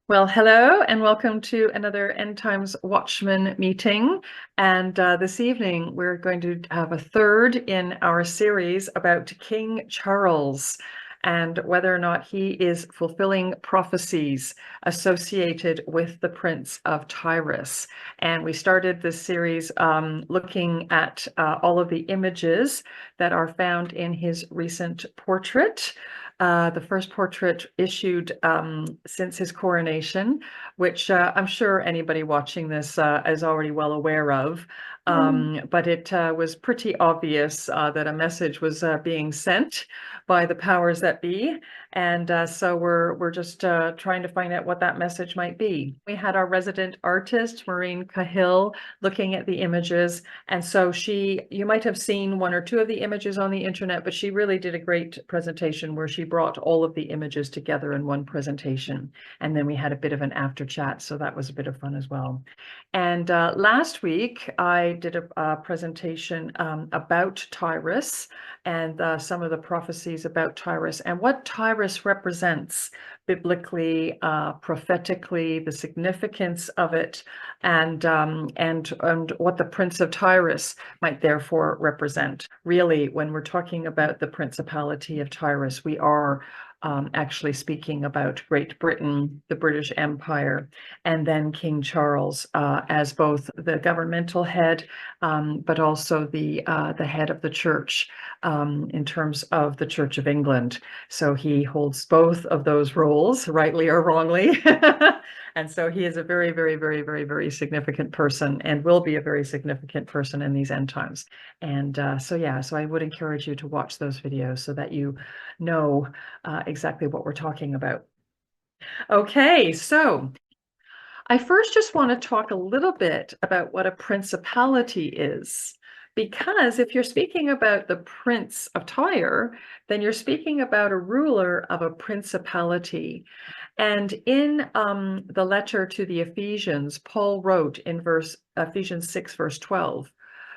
Well, hello and welcome to another End Times Watchman meeting. And this evening, we're going to have a third in our series about King Charles and whether or not he is fulfilling prophecies associated with the Prince of Tyre. And we started this series looking at all of the images that are found in his recent portrait. The first portrait issued since his coronation, which I'm sure anybody watching this is already well aware of. But it was pretty obvious that a message was being sent by the powers that be. And so we're just trying to find out what that message might be. We had our resident artist, Maureen Cahill, looking at the images. And so you might have seen one or two of the images on the internet, but she really did a great presentation where she brought all of the images together in one presentation. And then we had a bit of an after chat, so that was a bit of fun as well. And last week, I did a presentation about Tyrus and some of the prophecies about Tyrus and what Tyrus represents biblically, prophetically, the significance of it, and what the Prince of Tyre might therefore represent. Really, when we're talking about the Principality of Tyre, we are actually speaking about Great Britain, the British Empire, and then King Charles as both the governmental head, but also the head of the church in terms of the Church of England. So he holds both of those roles, rightly or wrongly. And so he is a very, very, very, very, very significant person and will be a very significant person in these end times. And so I would encourage you to watch those videos so that you know exactly what we're talking about. Okay, so I first just want to talk a little bit about what a principality is. Because if you're speaking about the Prince of Tyre, then you're speaking about a ruler of a principality. And in the letter to the Ephesians, Paul wrote in Ephesians 6, verse 12,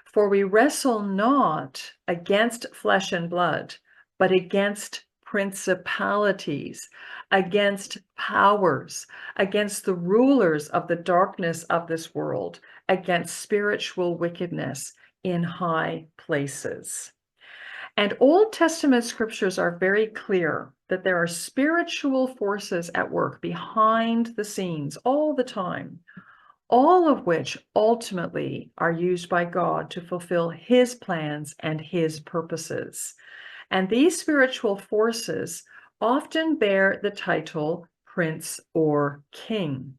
"For we wrestle not against flesh and blood, but against principalities, against powers, against the rulers of the darkness of this world, against spiritual wickedness in high places." And Old Testament scriptures are very clear that there are spiritual forces at work behind the scenes all the time, all of which ultimately are used by God to fulfill his plans and his purposes. And these spiritual forces often bear the title prince or king.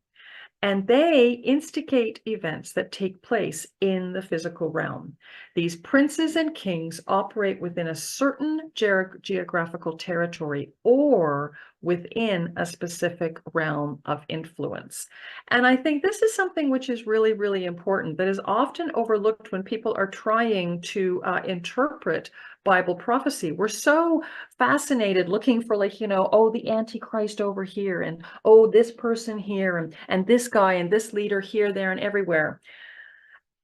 And they instigate events that take place in the physical realm. These princes and kings operate within a certain geographical territory or within a specific realm of influence. And I think this is something which is really, really important that is often overlooked when people are trying to interpret Bible prophecy. We're so fascinated looking for, like, oh, the Antichrist over here, and oh, this person here, and this guy and this leader here, there, and everywhere.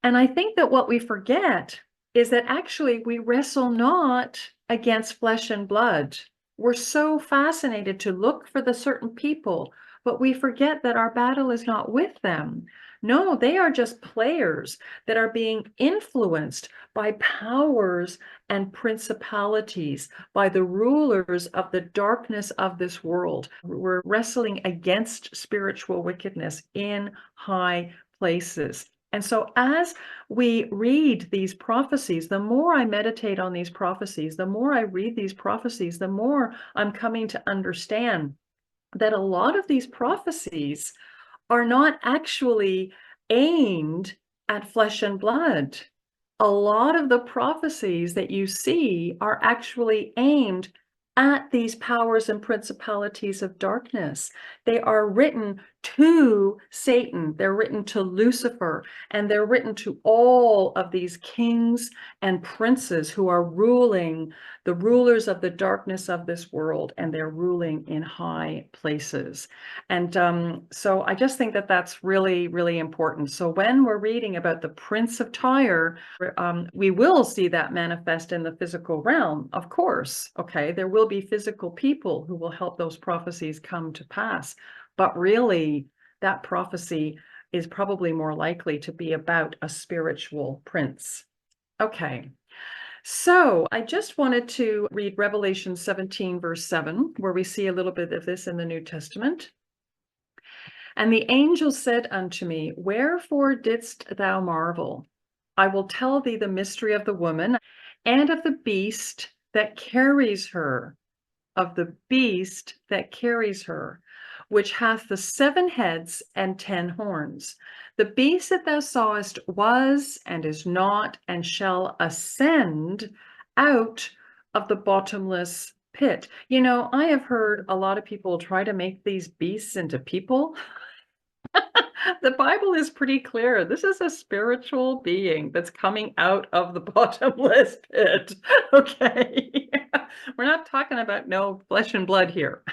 And I think that what we forget is that actually we wrestle not against flesh and blood. We're so fascinated to look for the certain people, but we forget that our battle is not with them. No, they are just players that are being influenced by powers and principalities, by the rulers of the darkness of this world. We're wrestling against spiritual wickedness in high places. And so as we read these prophecies, the more I meditate on these prophecies, the more I read these prophecies, the more I'm coming to understand that a lot of these prophecies are not actually aimed at flesh and blood. A lot of the prophecies that you see are actually aimed at these powers and principalities of darkness. They are written to Satan, they're written to Lucifer, and they're written to all of these kings and princes who are ruling, the rulers of the darkness of this world, and they're ruling in high places. And so I just think that that's really, really important. So when we're reading about the Prince of Tyre, we will see that manifest in the physical realm, of course. Okay, there will be physical people who will help those prophecies come to pass. But really, that prophecy is probably more likely to be about a spiritual prince. Okay. So I just wanted to read Revelation 17, verse 7, where we see a little bit of this in the New Testament. And the angel said unto me, Wherefore didst thou marvel? I will tell thee the mystery of the woman and of the beast that carries her, which hath the 7 heads and 10 horns. The beast that thou sawest was and is not and shall ascend out of the bottomless pit. You know, I have heard a lot of people try to make these beasts into people. The Bible is pretty clear. This is a spiritual being that's coming out of the bottomless pit. Okay. We're not talking about no flesh and blood here.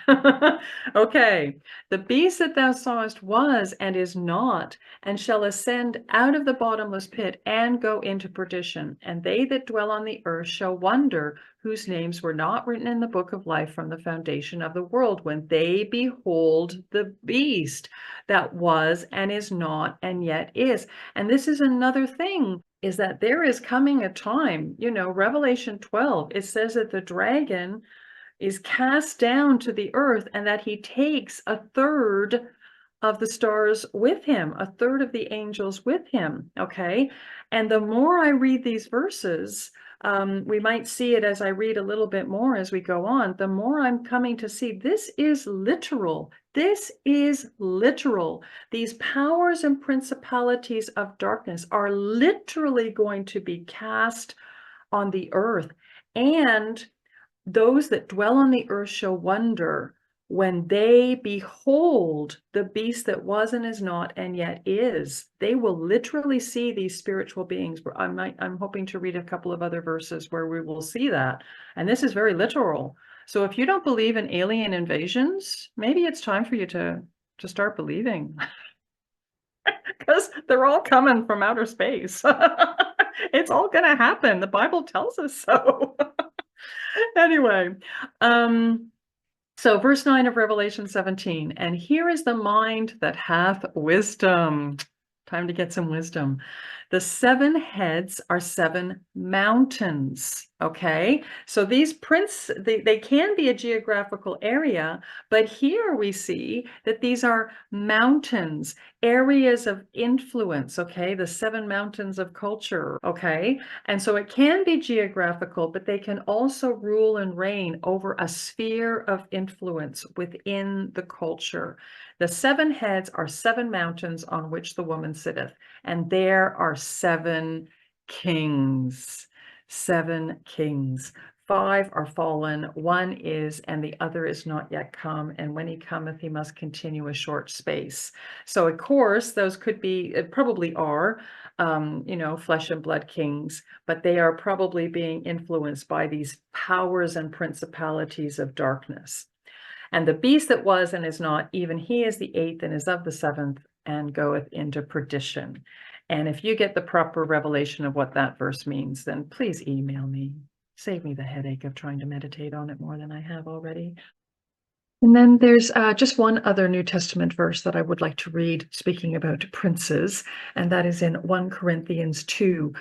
Okay. The beast that thou sawest was and is not, and shall ascend out of the bottomless pit and go into perdition. And they that dwell on the earth shall wonder, whose names were not written in the book of life from the foundation of the world, when they behold the beast that was and is not and yet is. And this is another thing, is that there is coming a time, you know, Revelation 12, it says that the dragon is cast down to the earth and that he takes a third of the stars with him, a third of the angels with him. Okay. And the more I read these verses, we might see it as I read a little bit more as we go on, the more I'm coming to see this is literal. This is literal. These powers and principalities of darkness are literally going to be cast on the earth. And those that dwell on the earth shall wonder when they behold the beast that was and is not and yet is. They will literally see these spiritual beings. I'm hoping to read a couple of other verses where we will see that. And this is very literal. So if you don't believe in alien invasions, maybe it's time for you to start believing. Because they're all coming from outer space. It's all going to happen. The Bible tells us so. Anyway, so verse 9 of Revelation 17, and here is the mind that hath wisdom. Time to get some wisdom. The 7 heads are 7 mountains. Okay, so these they can be a geographical area, but here we see that these are mountains, areas of influence. Okay, the 7 mountains of culture. Okay, and so it can be geographical, but they can also rule and reign over a sphere of influence within the culture. The 7 heads are 7 mountains on which the woman sitteth, and there are 7 kings. 7 kings. 5 are fallen, 1 is, and the other is not yet come. And when he cometh, he must continue a short space. So, of course, those could be, probably are, you know, flesh and blood kings, but they are probably being influenced by these powers and principalities of darkness. And the beast that was and is not, even he is the 8th and is of the 7th and goeth into perdition. And if you get the proper revelation of what that verse means, then please email me. Save me the headache of trying to meditate on it more than I have already. And then there's just one other New Testament verse that I would like to read, speaking about princes, and that is in 1 Corinthians 2,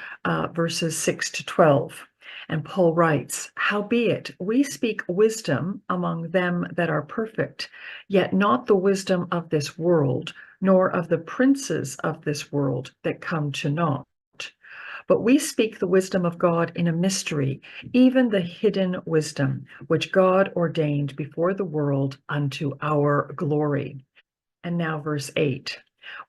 verses 6 to 12. And Paul writes, Howbeit we speak wisdom among them that are perfect, yet not the wisdom of this world, nor of the princes of this world that come to naught. But we speak the wisdom of God in a mystery, even the hidden wisdom, which God ordained before the world unto our glory. And now verse 8,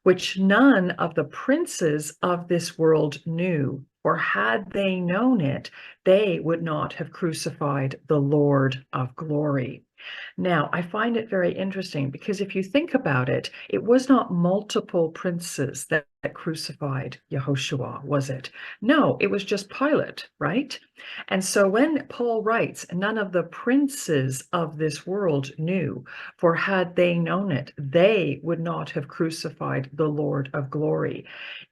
which none of the princes of this world knew, for had they known it, they would not have crucified the Lord of glory. Now, I find it very interesting because if you think about it, it was not multiple princes that crucified Yehoshua, was it? No, it was just Pilate, right? And so when Paul writes, none of the princes of this world knew, for had they known it, they would not have crucified the Lord of glory.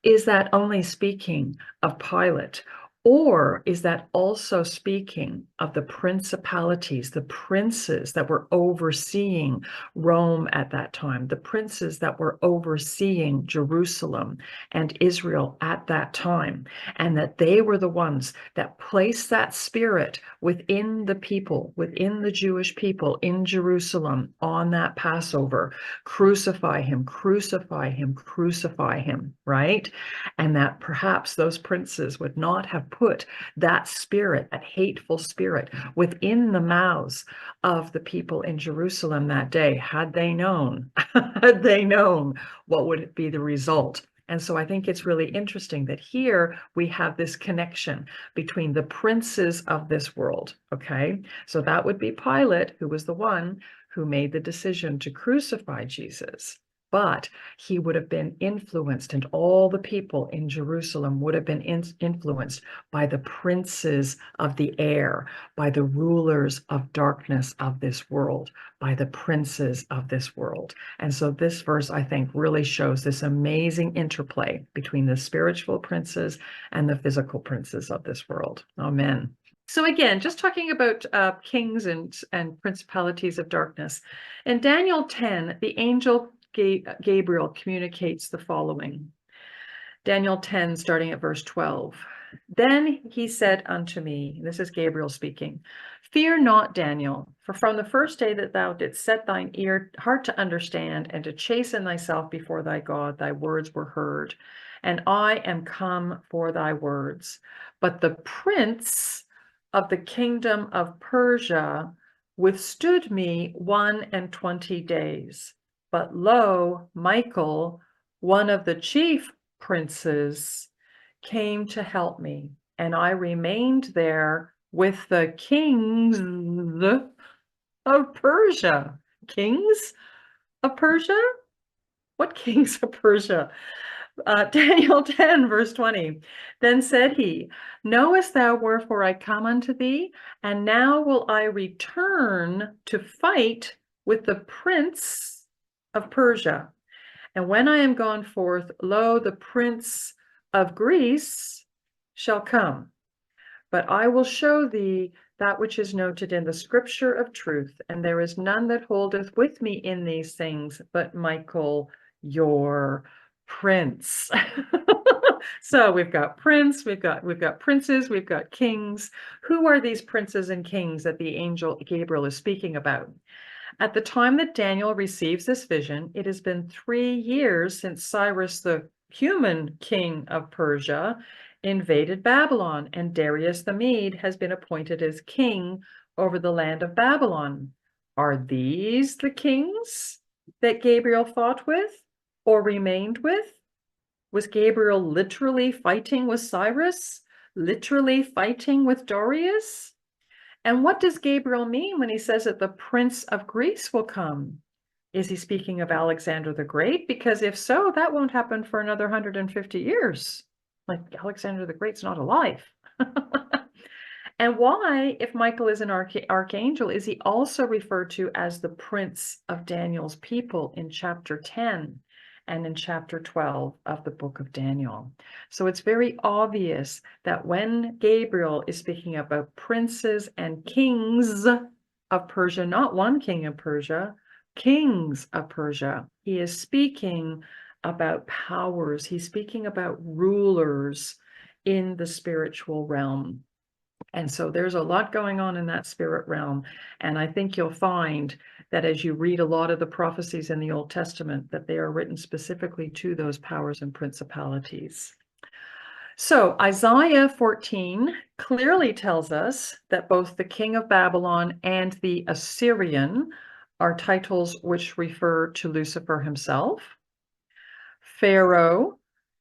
Is that only speaking of Pilate? Or is that also speaking of the principalities, the princes that were overseeing Rome at that time, the princes that were overseeing Jerusalem and Israel at that time, and that they were the ones that placed that spirit within the people, within the Jewish people in Jerusalem on that Passover? Crucify him, crucify him, crucify him, right? And that perhaps those princes would not have put that spirit, that hateful spirit, within the mouths of the people in Jerusalem that day, had they known, had they known what would be the result. And so I think it's really interesting that here we have this connection between the princes of this world, okay? So that would be Pilate, who was the one who made the decision to crucify Jesus. But he would have been influenced, and all the people in Jerusalem would have been influenced by the princes of the air, by the rulers of darkness of this world, by the princes of this world. And so this verse, I think, really shows this amazing interplay between the spiritual princes and the physical princes of this world. Amen. So again, just talking about kings and principalities of darkness. In Daniel 10, the angel Gabriel communicates the following. Daniel 10, starting at verse 12. Then he said unto me, this is Gabriel speaking, fear not, Daniel, for from the first day that thou didst set thine heart to understand and to chasten thyself before thy God, thy words were heard, and I am come for thy words. But the prince of the kingdom of Persia withstood me 21 days. But lo, Michael, one of the chief princes, came to help me, and I remained there with the kings of Persia. Kings of Persia? What kings of Persia? Daniel 10, verse 20. Then said he, knowest thou wherefore I come unto thee? And now will I return to fight with the prince of Persia. And when I am gone forth, lo, the prince of Greece shall come. But I will show thee that which is noted in the scripture of truth, and there is none that holdeth with me in these things, but Michael, your prince. So we've got prince, we've got princes, we've got kings. Who are these princes and kings that the angel Gabriel is speaking about? At the time that Daniel receives this vision, it has been 3 years since Cyrus, the human king of Persia, invaded Babylon, and Darius the Mede has been appointed as king over the land of Babylon. Are these the kings that Gabriel fought with or remained with? Was Gabriel literally fighting with Cyrus? Literally fighting with Darius? And what does Gabriel mean when he says that the Prince of Greece will come? Is he speaking of Alexander the Great? Because if so, that won't happen for another 150 years. Like Alexander the Great's not alive. And why, if Michael is an archangel, is he also referred to as the Prince of Daniel's people in chapter 10 and in chapter 12 of the book of Daniel? So it's very obvious that when Gabriel is speaking about princes and kings of Persia, not one king of Persia, kings of Persia, he is speaking about powers. He's speaking about rulers in the spiritual realm. And so there's a lot going on in that spirit realm. And I think you'll find that as you read a lot of the prophecies in the Old Testament, that they are written specifically to those powers and principalities. So Isaiah 14 clearly tells us that both the king of Babylon and the Assyrian are titles which refer to Lucifer himself. Pharaoh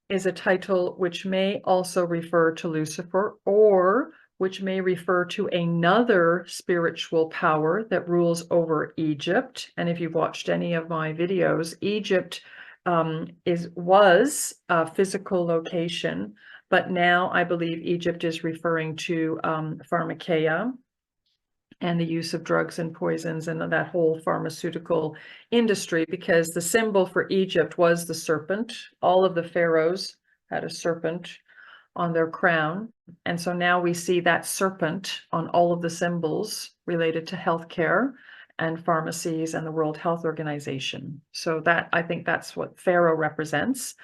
is a title which may also refer to Lucifer, or which may refer to another spiritual power that rules over Egypt. And if you've watched any of my videos, Egypt was a physical location, but now I believe Egypt is referring to pharmakeia and the use of drugs and poisons and that whole pharmaceutical industry, because the symbol for Egypt was the serpent. All of the pharaohs had a serpent on their crown. And so now we see that serpent on all of the symbols related to healthcare and pharmacies and the World Health Organization. So that, I think that's what Pharaoh represents,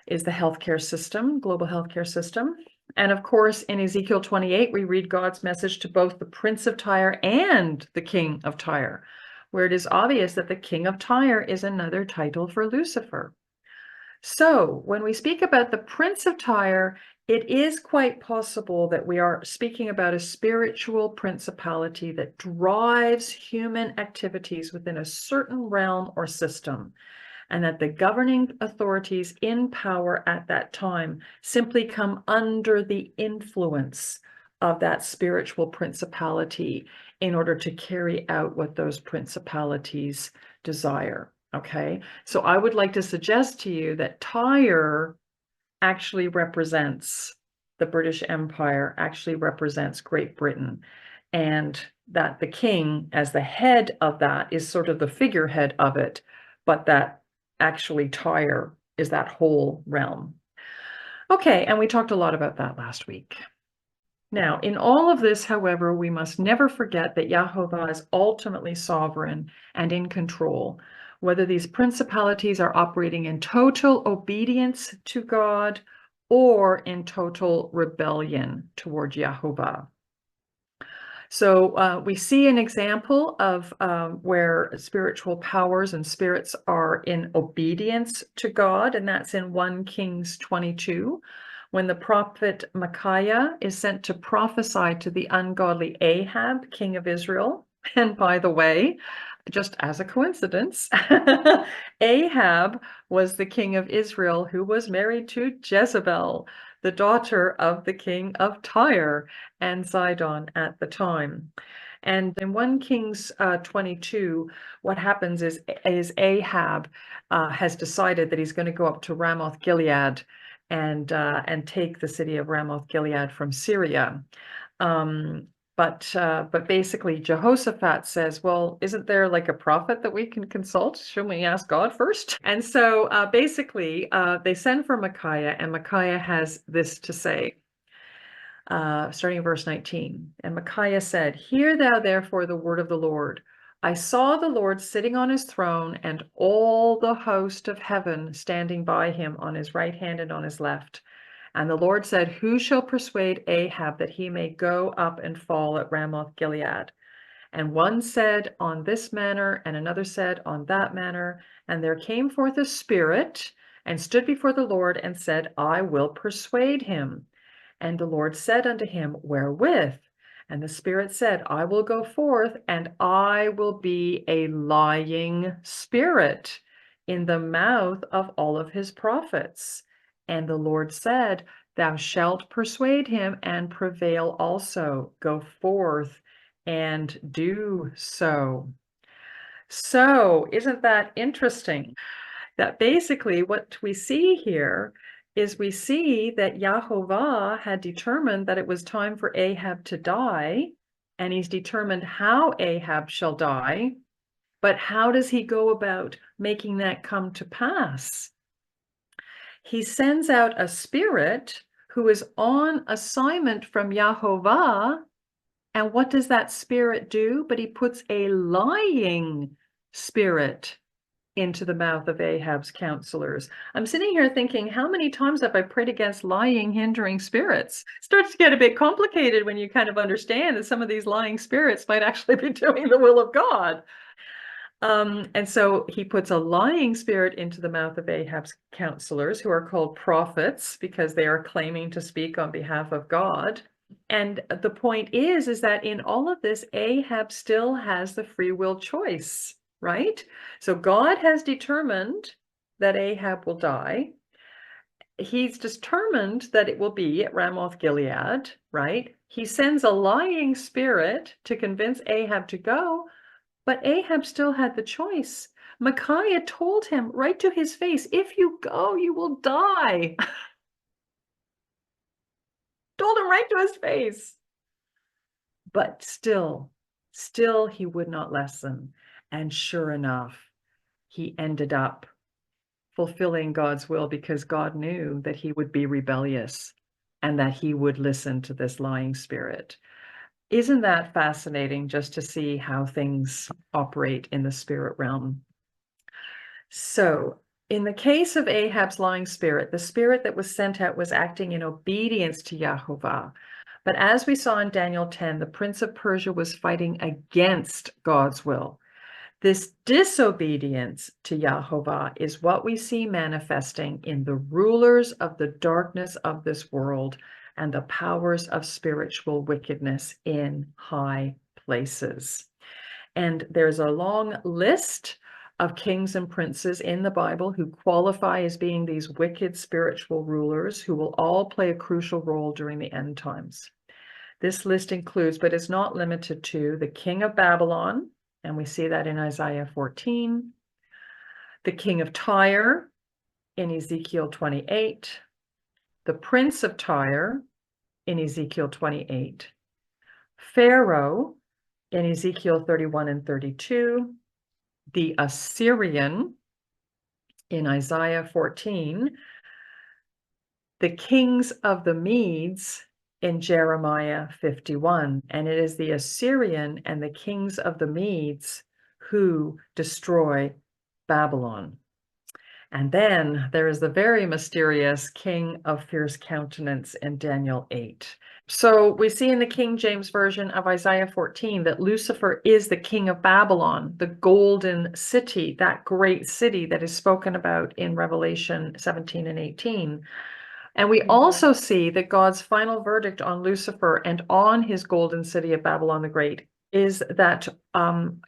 is the healthcare system, global healthcare system. And of course, in Ezekiel 28, we read God's message to both the Prince of Tyre and the King of Tyre, where it is obvious that the King of Tyre is another title for Lucifer. So when we speak about the Prince of Tyre, it is quite possible that we are speaking about a spiritual principality that drives human activities within a certain realm or system, and that the governing authorities in power at that time simply come under the influence of that spiritual principality in order to carry out what those principalities desire. Okay, so I would like to suggest to you that Tyre actually represents the British Empire, actually represents Great Britain, and that the king, as the head of that, is sort of the figurehead of it, but that actually Tyre is that whole realm. Okay, and we talked a lot about that last week. Now, in all of this, however, we must never forget that Yahovah is ultimately sovereign and in control, whether these principalities are operating in total obedience to God or in total rebellion toward Yahovah. So we see an example of where spiritual powers and spirits are in obedience to God, and that's in 1 Kings 22, when the prophet Micaiah is sent to prophesy to the ungodly Ahab, king of Israel. And by the way, just as a coincidence, Ahab was the king of Israel who was married to Jezebel, the daughter of the king of Tyre and Sidon at the time. And in 1 Kings 22, what happens is Ahab has decided that he's going to go up to Ramoth Gilead and take the city of Ramoth Gilead from Syria. But basically Jehoshaphat says, well, isn't there like a prophet that we can consult? Shouldn't we ask God first? And so basically they send for Micaiah, and Micaiah has this to say, starting in verse 19. And Micaiah said, "Hear thou therefore the word of the Lord. I saw the Lord sitting on his throne, and all the host of heaven standing by him on his right hand and on his left. And the Lord said, Who shall persuade Ahab that he may go up and fall at Ramoth Gilead? And one said on this manner, and another said on that manner. And there came forth a spirit, and stood before the Lord, and said, I will persuade him. And the Lord said unto him, Wherewith? And the spirit said, I will go forth, and I will be a lying spirit in the mouth of all of his prophets. And the Lord said, Thou shalt persuade him and prevail also. Go forth and do so. So, isn't that interesting? That basically what we see here is we see that Yahovah had determined that it was time for Ahab to die, and he's determined how Ahab shall die. But how does he go about making that come to pass? He sends out a spirit who is on assignment from Yahovah. And what does that spirit do? But he puts a lying spirit into the mouth of Ahab's counselors. I'm sitting here thinking, how many times have I prayed against lying, hindering spirits? It starts to get a bit complicated when you kind of understand that some of these lying spirits might actually be doing the will of God. And so he puts a lying spirit into the mouth of Ahab's counselors, who are called prophets because they are claiming to speak on behalf of God. And the point is that in all of this, Ahab still has the free will choice, right? So God has determined that Ahab will die. He's determined that it will be at Ramoth Gilead, right? He sends a lying spirit to convince Ahab to go, but Ahab still had the choice. Micaiah told him right to his face, if you go, you will die. Told him right to his face. But still he would not listen. And sure enough, he ended up fulfilling God's will because God knew that he would be rebellious. and that he would listen to this lying spirit. Isn't that fascinating, just to see how things operate in the spirit realm? So, in the case of Ahab's lying spirit, the spirit that was sent out was acting in obedience to Yahovah. But as we saw in Daniel 10, the prince of Persia was fighting against God's will. This disobedience to Yahovah is what we see manifesting in the rulers of the darkness of this world and the powers of spiritual wickedness in high places. And there's a long list of kings and princes in the Bible who qualify as being these wicked spiritual rulers who will all play a crucial role during the end times. This list includes, but is not limited to, the king of Babylon, and we see that in Isaiah 14, the king of Tyre in Ezekiel 28, the Prince of Tyre in Ezekiel 28, Pharaoh in Ezekiel 31 and 32, the Assyrian in Isaiah 14, the kings of the Medes in Jeremiah 51. And it is the Assyrian and the kings of the Medes who destroy Babylon. And then there is the very mysterious king of fierce countenance in Daniel 8. So we see in the King James Version of Isaiah 14 that Lucifer is the king of Babylon, the golden city, that great city that is spoken about in Revelation 17 and 18. And we also see that God's final verdict on Lucifer and on his golden city of Babylon the Great is that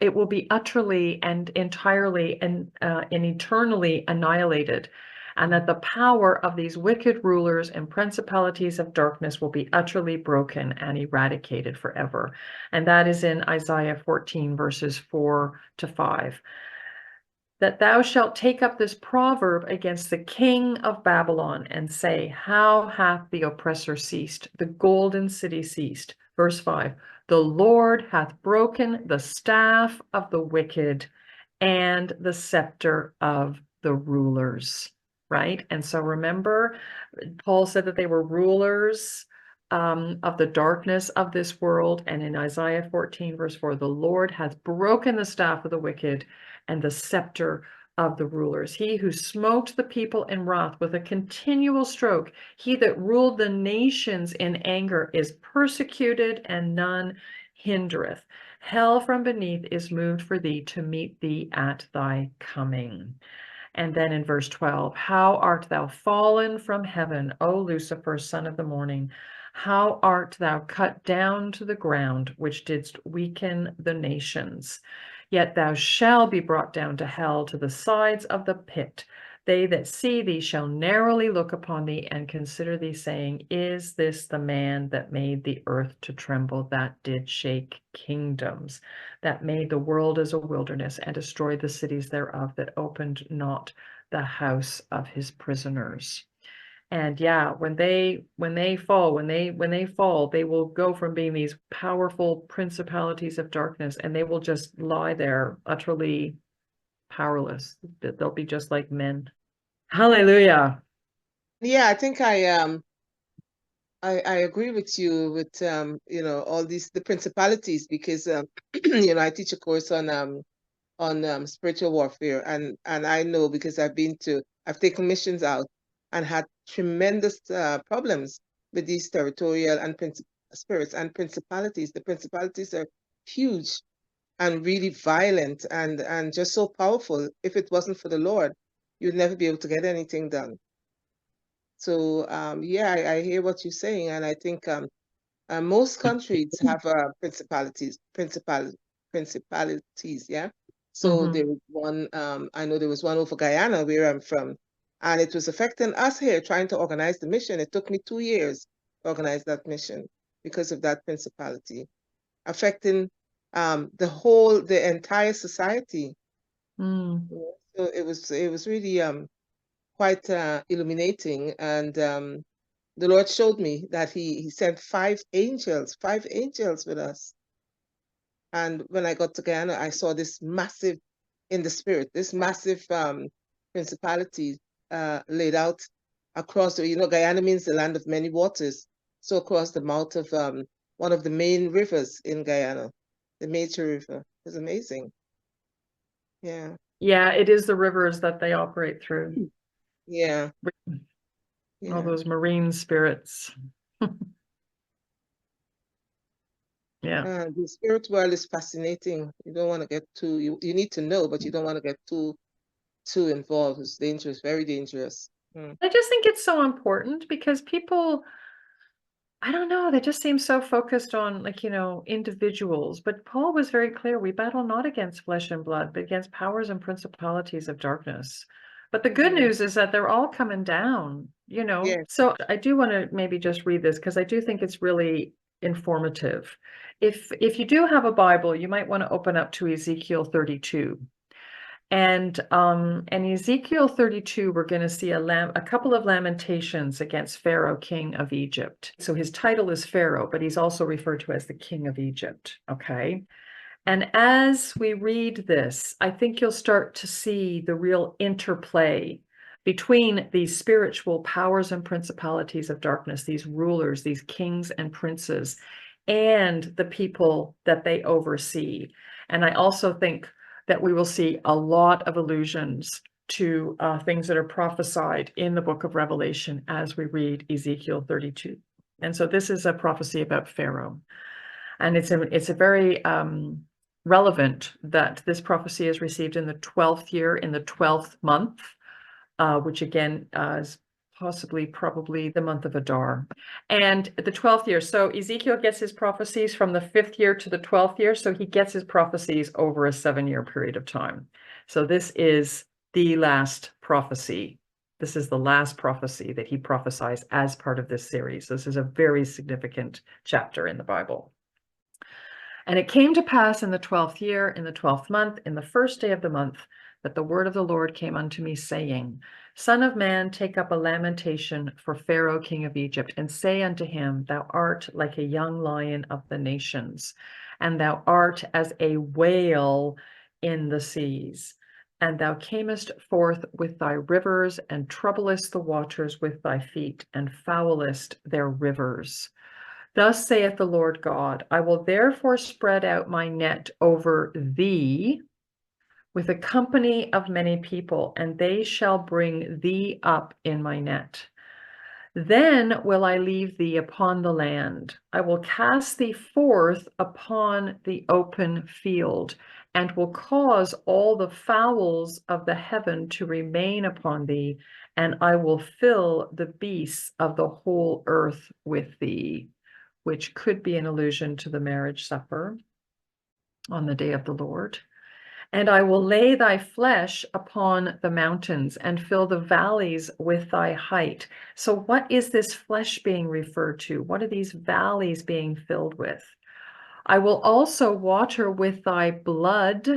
it will be utterly and entirely and eternally annihilated, and that the power of these wicked rulers and principalities of darkness will be utterly broken and eradicated forever. And that is in Isaiah 14, verses 4 to 5. That thou shalt take up this proverb against the king of Babylon and say, how hath the oppressor ceased? The golden city ceased. Verse 5, the Lord hath broken the staff of the wicked and the scepter of the rulers, right? And so remember, Paul said that they were rulers of the darkness of this world. And in Isaiah 14, verse 4, the Lord hath broken the staff of the wicked and the scepter of the rulers. He who smote the people in wrath with a continual stroke, he that ruled the nations in anger, is persecuted, and none hindereth. Hell from beneath is moved for thee to meet thee at thy coming. And then in verse 12, how art thou fallen from heaven, O Lucifer, son of the morning? How art thou cut down to the ground, which didst weaken the nations? Yet thou shalt be brought down to hell, to the sides of the pit. They that see thee shall narrowly look upon thee and consider thee, saying, is this the man that made the earth to tremble, that did shake kingdoms, that made the world as a wilderness, and destroyed the cities thereof, that opened not the house of his prisoners? And yeah, when they fall, they will go from being these powerful principalities of darkness, and they will just lie there utterly powerless. They'll be just like men. Hallelujah. Yeah, I think I agree with you with all the principalities, because I teach a course on spiritual warfare, and I know, because I've taken missions out and had tremendous problems with these territorial and spirits and principalities. The principalities are huge and really violent and just so powerful. If it wasn't for the Lord, you'd never be able to get anything done. So yeah, I hear what you're saying, and I think most countries have principalities, yeah. So there was one, I know there was one over Guyana, where I'm from, and it was affecting us here, trying to organize the mission. It took me 2 years to organize that mission because of that principality, affecting the entire society. Mm. Yeah. So it was really quite illuminating, and the Lord showed me that he sent five angels with us. And when I got to Guyana, I saw this massive, in the spirit, this massive principality laid out across the, Guyana means the land of many waters. So across the mouth of one of the main rivers in Guyana, the Major River. It's amazing. Yeah. Yeah, it is the rivers that they operate through. Yeah. All Yeah. those marine spirits. Yeah. The spirit world is fascinating. You don't want to get too, you need to know, but you don't want to get too involved. It's dangerous, very dangerous. I just think it's so important because people, I don't know, they just seem so focused on, like, individuals. But Paul was very clear, we battle not against flesh and blood, but against powers and principalities of darkness. But the good news is that they're all coming down, Yes. So I do want to maybe just read this because I do think it's really informative. If you do have a Bible, you might want to open up to Ezekiel 32. And Ezekiel 32, we're going to see a couple of lamentations against Pharaoh, king of Egypt. So his title is Pharaoh, but he's also referred to as the king of Egypt. Okay. And as we read this, I think you'll start to see the real interplay between these spiritual powers and principalities of darkness, these rulers, these kings and princes, and the people that they oversee. And I also think that we will see a lot of allusions to things that are prophesied in the book of Revelation as we read Ezekiel 32. And so this is a prophecy about Pharaoh. And it's a very relevant that this prophecy is received in the 12th year, in the 12th month, which again is probably the month of Adar. And the 12th year, so Ezekiel gets his prophecies from the 5th year to the 12th year, so he gets his prophecies over a 7-year period of time. So this is the last prophecy. This is the last prophecy that he prophesies as part of this series. This is a very significant chapter in the Bible. And it came to pass in the 12th year, in the 12th month, in the first day of the month, that the word of the Lord came unto me, saying, Son of man, take up a lamentation for Pharaoh, king of Egypt, and say unto him, Thou art like a young lion of the nations, and thou art as a whale in the seas. And thou camest forth with thy rivers, and troublest the waters with thy feet, and foulest their rivers. Thus saith the Lord God, I will therefore spread out my net over thee with a company of many people, and they shall bring thee up in my net. Then will I leave thee upon the land. I will cast thee forth upon the open field, and will cause all the fowls of the heaven to remain upon thee, and I will fill the beasts of the whole earth with thee, which could be an allusion to the marriage supper on the day of the Lord. And I will lay thy flesh upon the mountains and fill the valleys with thy height. So what is this flesh being referred to? What are these valleys being filled with? I will also water with thy blood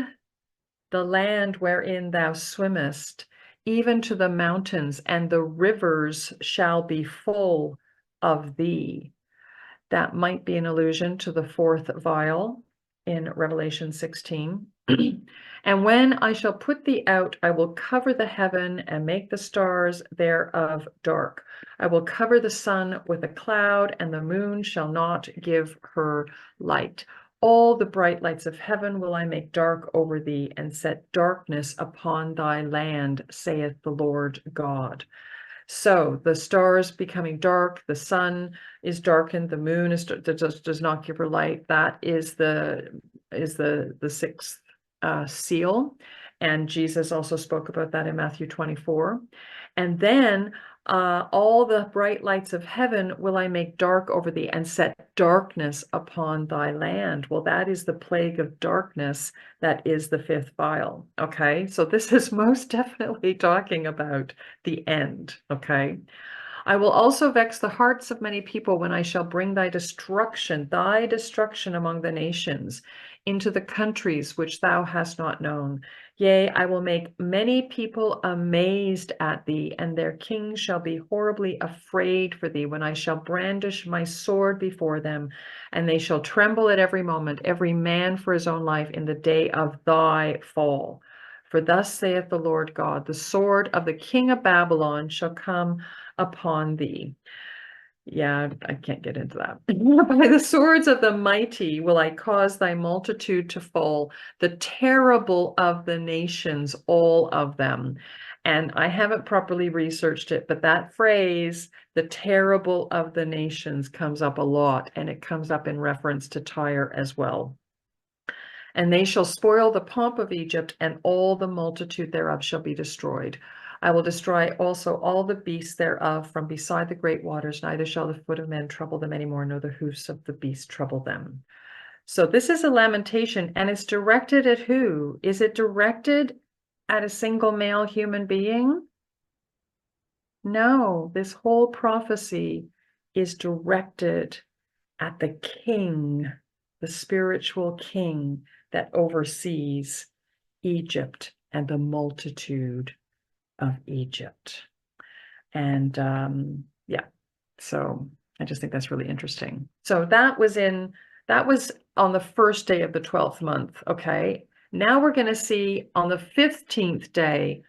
the land wherein thou swimmest, even to the mountains, and the rivers shall be full of thee. That might be an allusion to the 4th vial in Revelation 16. And when I shall put thee out, I will cover the heaven and make the stars thereof dark. I will cover the sun with a cloud, and the moon shall not give her light. All the bright lights of heaven will I make dark over thee, and set darkness upon thy land, saith the Lord God. So the stars becoming dark, the sun is darkened, the moon does not give her light. That is the 6th seal, and Jesus also spoke about that in Matthew 24. And then all the bright lights of heaven will I make dark over thee, and set darkness upon thy land. Well, that is the plague of darkness. That is the 5th vial. Okay, so this is most definitely talking about the end. Okay. I will also vex the hearts of many people when I shall bring thy destruction among the nations, into the countries which thou hast not known. Yea, I will make many people amazed at thee, and their kings shall be horribly afraid for thee when I shall brandish my sword before them, and they shall tremble at every moment, every man for his own life in the day of thy fall. For thus saith the Lord God, the sword of the king of Babylon shall come upon thee. Yeah, I can't get into that. By the swords of the mighty will I cause thy multitude to fall, the terrible of the nations, all of them. And I haven't properly researched it, but that phrase, the terrible of the nations, comes up a lot, and it comes up in reference to Tyre as well. And they shall spoil the pomp of Egypt, and all the multitude thereof shall be destroyed. I will destroy also all the beasts thereof from beside the great waters, neither shall the foot of men trouble them any more, nor the hoofs of the beasts trouble them. So this is a lamentation, and it's directed at who? Is it directed at a single male human being? No, this whole prophecy is directed at the king, the spiritual king that oversees Egypt and the multitude of Egypt. And yeah, so I just think that's really interesting. So that was on the first day of the 12th month. Okay. Now we're going to see on the 15th day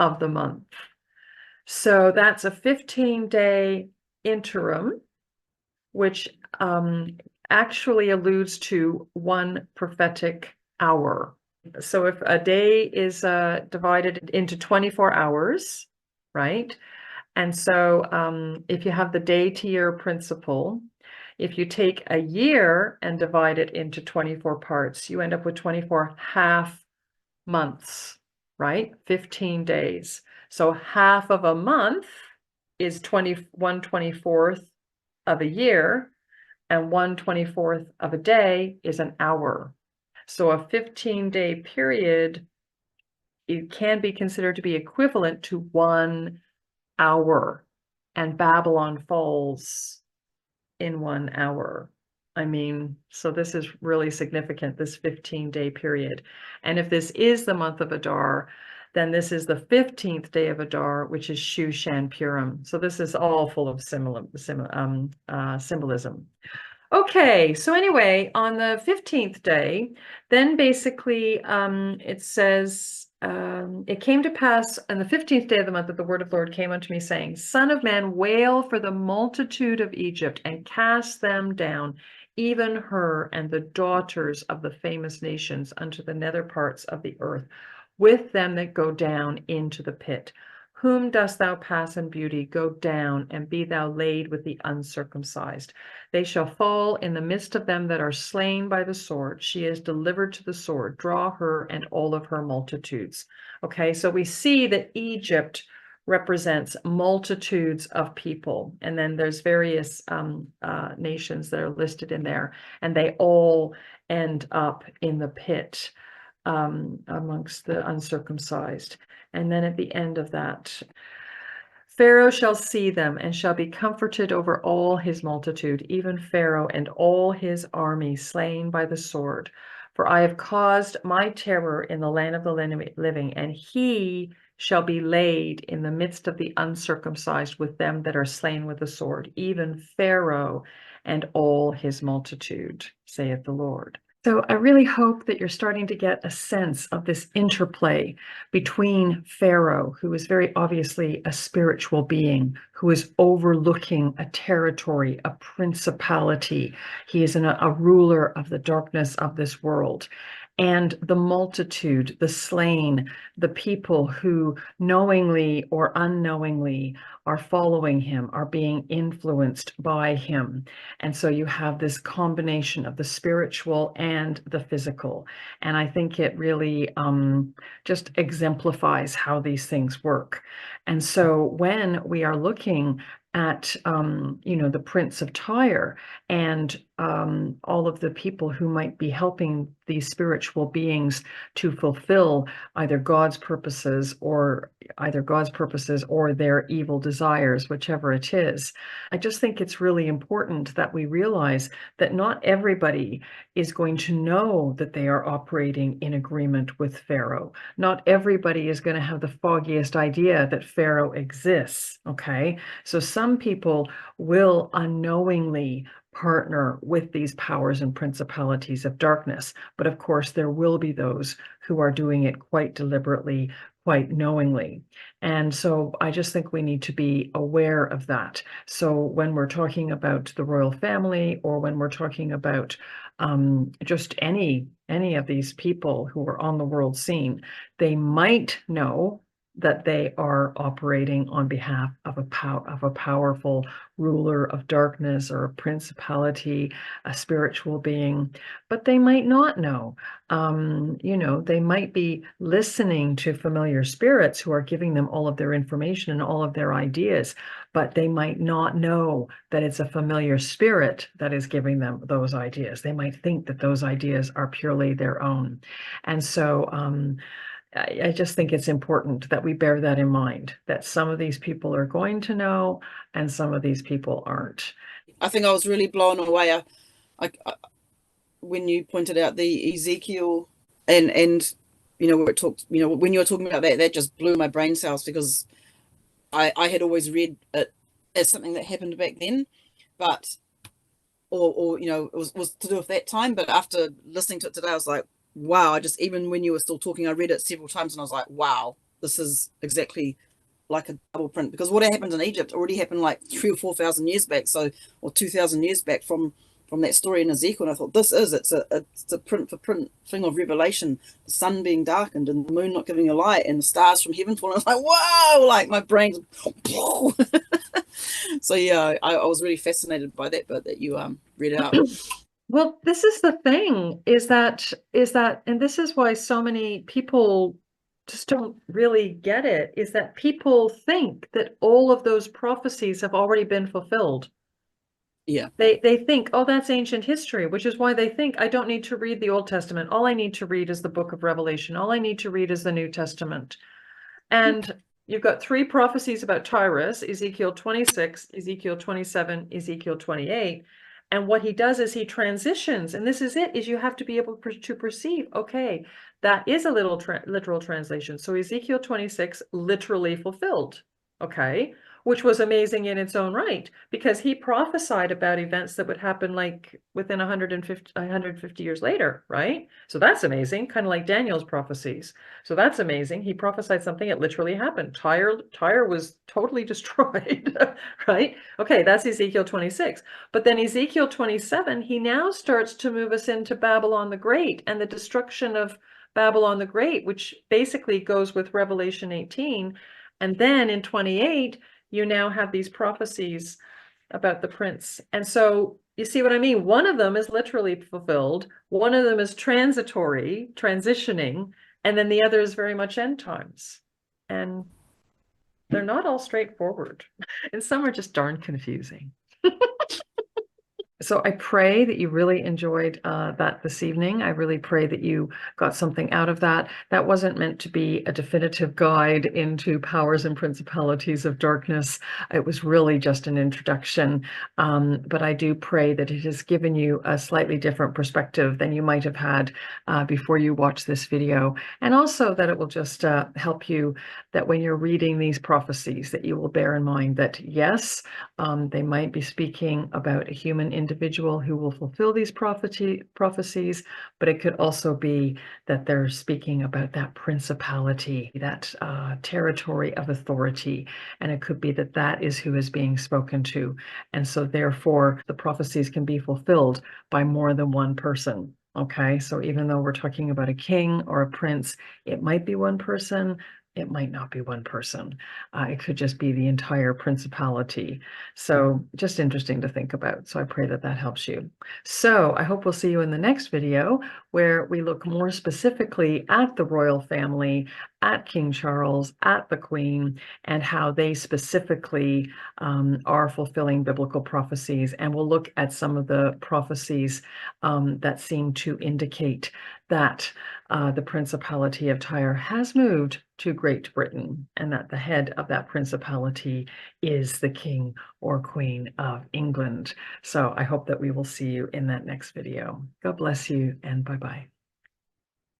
of the month. So that's a 15-day interim, which actually alludes to one prophetic hour. So if a day is divided into 24 hours, right? And so if you have the day-to-year principle, if you take a year and divide it into 24 parts, you end up with 24 half months, right? 15 days. So half of a month is 1/24 of a year, and 1/24 of a day is an hour. So a 15-day period, it can be considered to be equivalent to 1 hour, and Babylon falls in 1 hour. I mean, so this is really significant, this 15-day period. And if this is the month of Adar, then this is the 15th day of Adar, which is Shushan Purim. So this is all full of symbolism. Okay, so anyway, on the 15th day, then basically it says, it came to pass on the 15th day of the month that the word of the Lord came unto me, saying, Son of man, wail for the multitude of Egypt, and cast them down, even her and the daughters of the famous nations, unto the nether parts of the earth, with them that go down into the pit. Whom dost thou pass in beauty? Go down, and be thou laid with the uncircumcised. They shall fall in the midst of them that are slain by the sword. She is delivered to the sword. Draw her and all of her multitudes. Okay, so we see that Egypt represents multitudes of people. And then there's various nations that are listed in there, and they all end up in the pit amongst the uncircumcised. And then at the end of that, Pharaoh shall see them and shall be comforted over all his multitude, even Pharaoh and all his army slain by the sword. For I have caused my terror in the land of the living, and he shall be laid in the midst of the uncircumcised with them that are slain with the sword, even Pharaoh and all his multitude, saith the Lord. So I really hope that you're starting to get a sense of this interplay between Pharaoh, who is very obviously a spiritual being, who is overlooking a territory, a principality. He is a ruler of the darkness of this world. And the multitude, the slain, the people who knowingly or unknowingly are following him, are being influenced by him. And so you have this combination of the spiritual and the physical. And I think it really just exemplifies how these things work. And so when we are looking at the Prince of Tyre and all of the people who might be helping these spiritual beings to fulfill either God's purposes or their evil desires, whichever it is. I just think it's really important that we realize that not everybody is going to know that they are operating in agreement with Pharaoh. Not everybody is going to have the foggiest idea that Pharaoh exists, okay? So some people will unknowingly partner with these powers and principalities of darkness. But of course, there will be those who are doing it quite deliberately, quite knowingly. And so I just think we need to be aware of that. So when we're talking about the royal family, or when we're talking about just any of these people who are on the world scene, they might know that they are operating on behalf of a powerful ruler of darkness, or a principality, a spiritual being, but they might not know. They might be listening to familiar spirits who are giving them all of their information and all of their ideas, but they might not know that it's a familiar spirit that is giving them those ideas. They might think that those ideas are purely their own. And so I just think it's important that we bear that in mind, that some of these people are going to know and some of these people aren't. I think I was really blown away when you pointed out the Ezekiel and where it talked, when you were talking about that, that just blew my brain cells, because I had always read it as something that happened back then, but or it was to do with that time. But after listening to it today, I was like, wow, even when you were still talking, I read it several times and I was like, wow, this is exactly like a double print, because what happened in Egypt already happened like 3,000 or 4,000 years back, or 2,000 years back from that story in Ezekiel. And I thought, it's a print for print thing of Revelation, the sun being darkened and the moon not giving a light and the stars from heaven falling. I was like, wow, like my brain. So yeah, I was really fascinated by that bit that you read out. Well, this is the thing, is that, and this is why so many people just don't really get it, is that people think that all of those prophecies have already been fulfilled. Yeah. They think, oh, that's ancient history, which is why they think I don't need to read the Old Testament. All I need to read is the book of Revelation. All I need to read is the New Testament. And you've got 3 prophecies about Tyrus: Ezekiel 26, Ezekiel 27, Ezekiel 28. And what he does is he transitions, and this is it, is you have to be able to perceive, okay, that is a literal translation. So Ezekiel 26, literally fulfilled, okay, which was amazing in its own right, because he prophesied about events that would happen like within 150 years later, right? So that's amazing, kind of like Daniel's prophecies. So that's amazing. He prophesied something, it literally happened. Tyre was totally destroyed, right? Okay, that's Ezekiel 26. But then Ezekiel 27, he now starts to move us into Babylon the Great and the destruction of Babylon the Great, which basically goes with Revelation 18. And then in 28, you now have these prophecies about the prince. And so you see what I mean? One of them is literally fulfilled. One of them is transitory, transitioning, and then the other is very much end times. And they're not all straightforward. And some are just darn confusing. So I pray that you really enjoyed that this evening. I really pray that you got something out of that. That wasn't meant to be a definitive guide into powers and principalities of darkness. It was really just an introduction. But I do pray that it has given you a slightly different perspective than you might have had before you watch this video. And also that it will just help you, that when you're reading these prophecies, that you will bear in mind that yes, they might be speaking about a human individual who will fulfill these prophecies, but it could also be that they're speaking about that principality, that territory of authority, and it could be that that is who is being spoken to. And so therefore, the prophecies can be fulfilled by more than one person. Okay, so even though we're talking about a king or a prince, it might be one person, it might not be one person. It could just be the entire principality. So just interesting to think about. So I pray that that helps you. So I hope we'll see you in the next video, where we look more specifically at the royal family, at King Charles, at the Queen, and how they specifically are fulfilling biblical prophecies. And we'll look at some of the prophecies that seem to indicate that the Principality of Tyre has moved to Great Britain, and that the head of that principality is the King or Queen of England. So I hope that we will see you in that next video. God bless you, and bye-bye.